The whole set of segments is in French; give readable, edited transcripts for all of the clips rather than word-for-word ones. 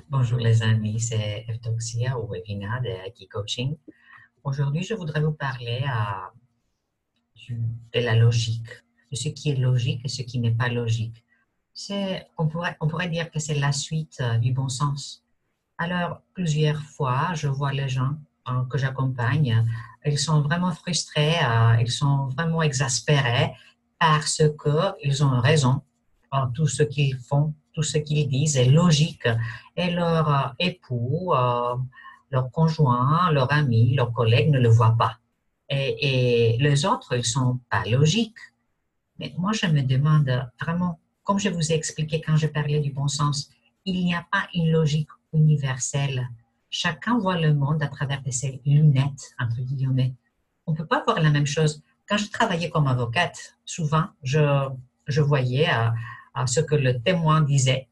Bonjour les amis, c'est Evdoxia ou Evina de Aiki Coaching. Aujourd'hui, je voudrais vous parler de la logique, de ce qui est logique et ce qui n'est pas logique. On pourrait dire que c'est la suite du bon sens. Alors, plusieurs fois, je vois les gens que j'accompagne, ils sont vraiment frustrés, ils sont vraiment exaspérés parce qu'ils ont raison. Tout ce qu'ils font, tout ce qu'ils disent est logique et leur époux, leur conjoint, leur ami, leurs collègues ne le voient pas. Et les autres, ils sont pas logiques. Mais moi, je me demande vraiment, comme je vous ai expliqué quand je parlais du bon sens, il n'y a pas une logique universelle. Chacun voit le monde à travers de ses lunettes, entre guillemets. On ne peut pas voir la même chose. Quand je travaillais comme avocate, souvent, je voyais ce que le témoin disait.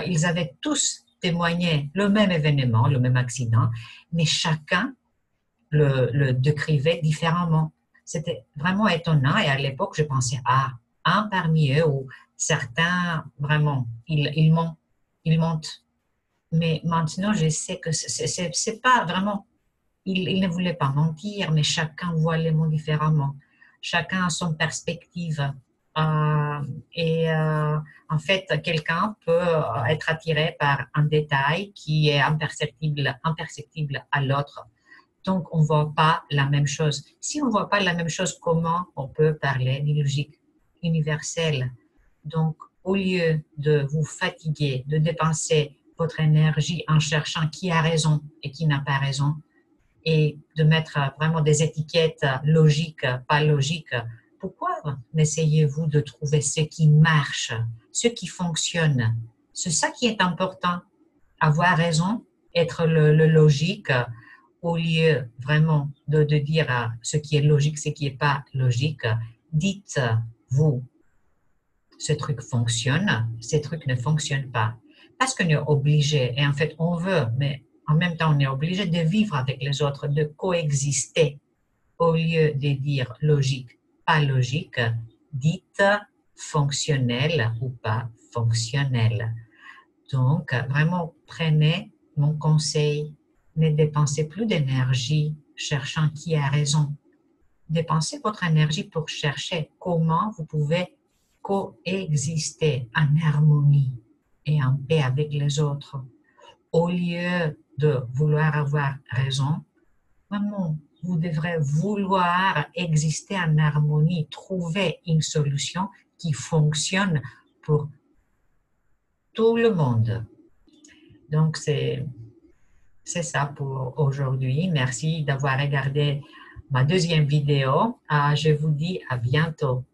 Ils avaient tous témoigné le même événement, le même accident, mais chacun le décrivait différemment. C'était vraiment étonnant et à l'époque, je pensais, un parmi eux ou certains, vraiment, ils mentent. Mais maintenant, je sais que c'est pas vraiment, ils ne voulaient pas mentir, mais chacun voit les mots différemment. Chacun a son perspective. Euh, en fait, quelqu'un peut être attiré par un détail qui est imperceptible à l'autre. Donc, on ne voit pas la même chose. Si on ne voit pas la même chose, comment on peut parler d'une logique universelle? Donc, au lieu de vous fatiguer, de dépenser votre énergie en cherchant qui a raison et qui n'a pas raison, et de mettre vraiment des étiquettes logiques, pas logiques, pourquoi n'essayez-vous de trouver ce qui marche, ce qui fonctionne? C'est ça qui est important. Avoir raison, être le logique, au lieu vraiment de dire ce qui est logique, ce qui n'est pas logique, dites-vous, ce truc fonctionne, ce truc ne fonctionne pas. Parce qu'on est obligé, et en fait on veut, mais en même temps on est obligé de vivre avec les autres, de coexister, au lieu de dire logique, pas logique, dites fonctionnel ou pas fonctionnel. Donc, vraiment, prenez mon conseil. Ne dépensez plus d'énergie cherchant qui a raison. Dépensez votre énergie pour chercher comment vous pouvez coexister en harmonie et en paix avec les autres. Au lieu de vouloir avoir raison, vraiment, vous devrez vouloir exister en harmonie, trouver une solution qui fonctionne pour tout le monde. Donc, c'est ça pour aujourd'hui. Merci d'avoir regardé ma deuxième vidéo. Je vous dis à bientôt.